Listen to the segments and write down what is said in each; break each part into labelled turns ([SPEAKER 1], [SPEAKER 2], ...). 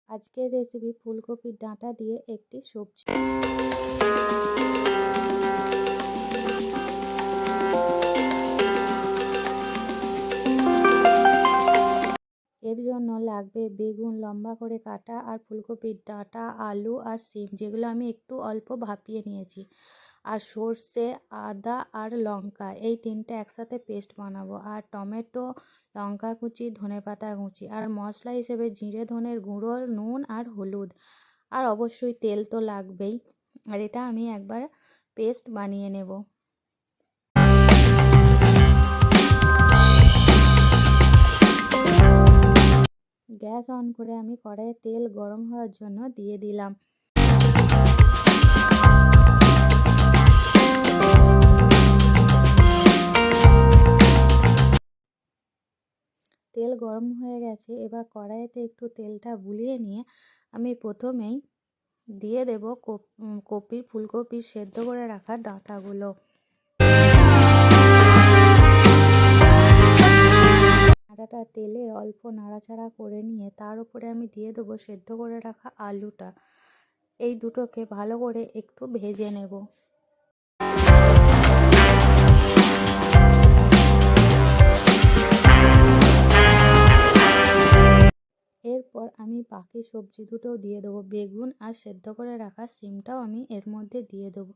[SPEAKER 1] আজকের রেসিপি ফুলকপির ডাঁটা দিয়ে একটি সবজি। এর জন্য লাগবে বেগুন লম্বা করে কাটা আর ফুলকপির ডাঁটা, আলু আর শিম, যেগুলো আমি একটু অল্প ভাপিয়ে নিয়েছি, আর সর্ষে, আদা আর লঙ্কা, এই তিনটে একসাথে পেস্ট বানাবো, আর টমেটো, লঙ্কা কুচি, ধনেপাতা কুচি, আর মশলা হিসেবে জিরে ধনের গুঁড়ো, নুন আর হলুদ, আর অবশ্যই তেল তো লাগবেই। আর এটা আমি একবার পেস্ট বানিয়ে নেব। গ্যাস অন করে আমি কড়াইয়ে তেল গরম হওয়ার জন্য দিয়ে দিলাম। তেল গরম হয়ে গেছে, এবার কড়াইতে একটু তেলটা বুলিয়ে নিয়ে আমি প্রথমেই দিয়ে দেব ফুলকপির সেদ্ধ করে রাখা ডাঁটাগুলো। ডাঁটাটা তেলে অল্প নাড়াচাড়া করে নিয়ে তার উপরে আমি দিয়ে দেবো সেদ্ধ করে রাখা আলুটা। এই দুটোকে ভালো করে একটু ভেজে নেব। এরপর আমি বাকি সবজি দুটোও দিয়ে দেবো, বেগুন আর সেদ্ধ করে রাখা শিমটাও আমি এর মধ্যে দিয়ে দেবো,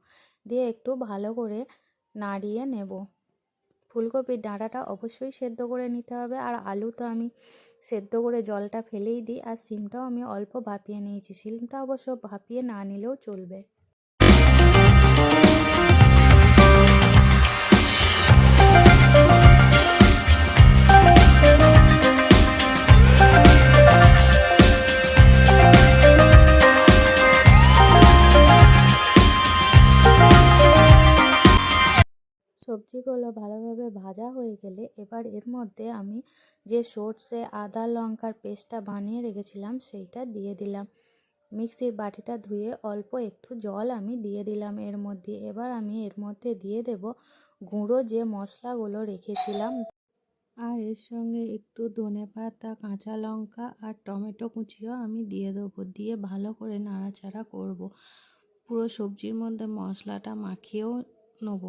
[SPEAKER 1] দিয়ে একটু ভালো করে নাড়িয়ে নেব। ফুলকপির ডাঁটাটা অবশ্যই সেদ্ধ করে নিতে হবে, আর আলু তো আমি সেদ্ধ করে জলটা ফেলেই দিই, আর শিমটাও আমি অল্প ভাপিয়ে নিয়েছি। শিমটা অবশ্য ভাপিয়ে না নিলেও চলবে। সবজিগুলো ভালোভাবে ভাজা হয়ে গেলে এবার এর মধ্যে আমি যে সর্ষে, আদা, লঙ্কার পেস্টটা বানিয়ে রেখেছিলাম সেইটা দিয়ে দিলাম। মিক্সির বাটিটা ধুয়ে অল্প একটু জল আমি দিয়ে দিলাম এর মধ্যে। এবার আমি এর মধ্যে দিয়ে দেব গুঁড়ো যে মশলাগুলো রেখেছিলাম, আর এর সঙ্গে একটু ধনেপাতা, কাঁচা লঙ্কা আর টমেটো কুচিও আমি দিয়ে দেবো। দিয়ে ভালো করে নাড়াচাড়া করব, পুরো সবজির মধ্যে মশলাটা মাখিয়েও নেব।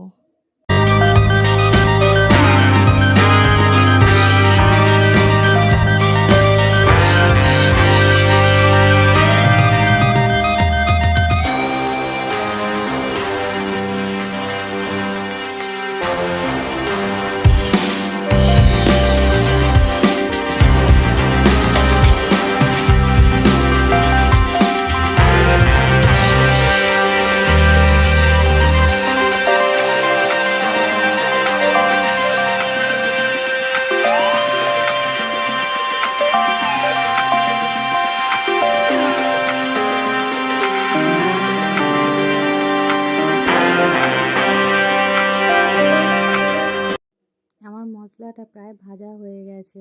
[SPEAKER 1] আমার মশলাটা প্রায় ভাজা হয়ে গেছে,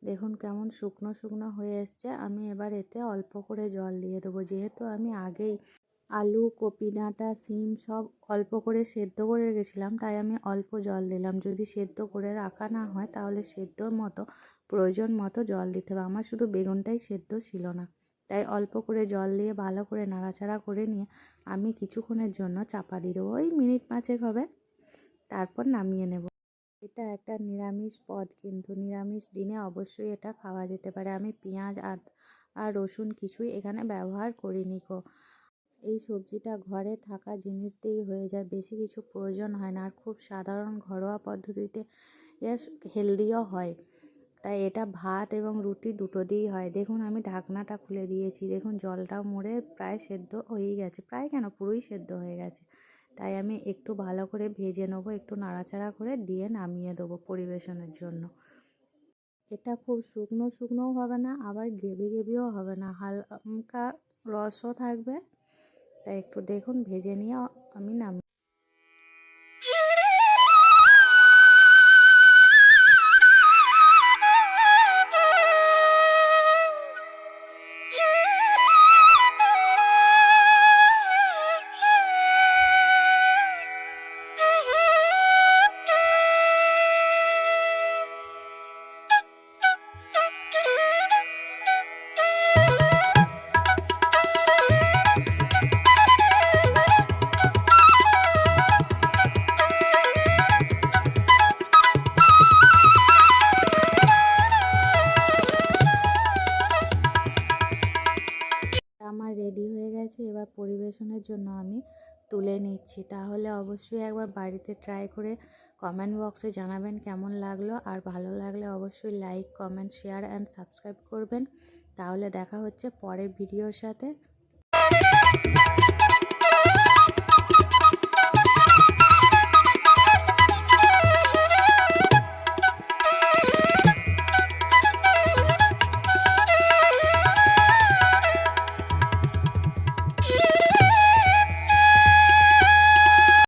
[SPEAKER 1] দেখুন কেমন শুকনো শুকনো হয়ে এসছে। আমি এবার এতে অল্প করে জল দিয়ে দেবো, যেহেতু আমি আগেই আলু, কপি ডাঁটা, শিম সব অল্প করে সেদ্ধ করে রেখেছিলাম, তাই আমি অল্প জল দিলাম। যদি সেদ্ধ করে রাখা না হয় তাহলে সেদ্ধর মতো প্রয়োজন মতো জল দিতে হবে। আমার শুধু বেগুনটাই সেদ্ধ ছিল না, তাই অল্প করে জল দিয়ে ভালো করে নাড়াচাড়া করে নিয়ে আমি কিছুক্ষণের জন্য চাপা দিয়ে দেবো, ওই মিনিট 5 হবে, তারপর নামিয়ে নেব। এটা একটা নিরামিষ পদ, কিন্তু নিরামিষ দিনে অবশ্যই এটা খাওয়া যেতে পারে। আমি পেঁয়াজ আর রসুন কিছুই এখানে ব্যবহার করিনি কো। এই সবজিটা ঘরে থাকা জিনিস দিয়েই হয়ে যায়, বেশি কিছু প্রয়োজন হয় না, আর খুব সাধারণ ঘরোয়া পদ্ধতিতে হেলদিও হয়। তাই এটা ভাত এবং রুটি দুটো দিয়েই হয়। দেখুন আমি ঢাকনাটা খুলে দিয়েছি, দেখুন জলটাও মরে প্রায় সেদ্ধ হয়েই গেছে, প্রায় কেন পুরোই সেদ্ধ হয়ে গেছে। তাই আমি একটু ভালো করে ভেজে নেবো, একটু নাড়াচাড়া করে দিয়ে নামিয়ে দেবো পরিবেশনের জন্য। এটা খুব শুকনো শুকনোও হবে না, আবার গ্রেভিও হবে না, হালকা রসও থাকবে। তাই একটু দেখুন ভেজে নিয়ে আমি নামিয়ে গেছে। এবার পরিবেশনের জন্য আমি তুলে নিচ্ছি। তাহলে অবশ্যই একবার বাড়িতে ট্রাই করে কমেন্ট বক্সে জানাবেন কেমন লাগলো, আর ভালো লাগলে অবশ্যই like, comment, share and subscribe করবেন। তাহলে দেখা হচ্ছে পরের ভিডিওর সাথে।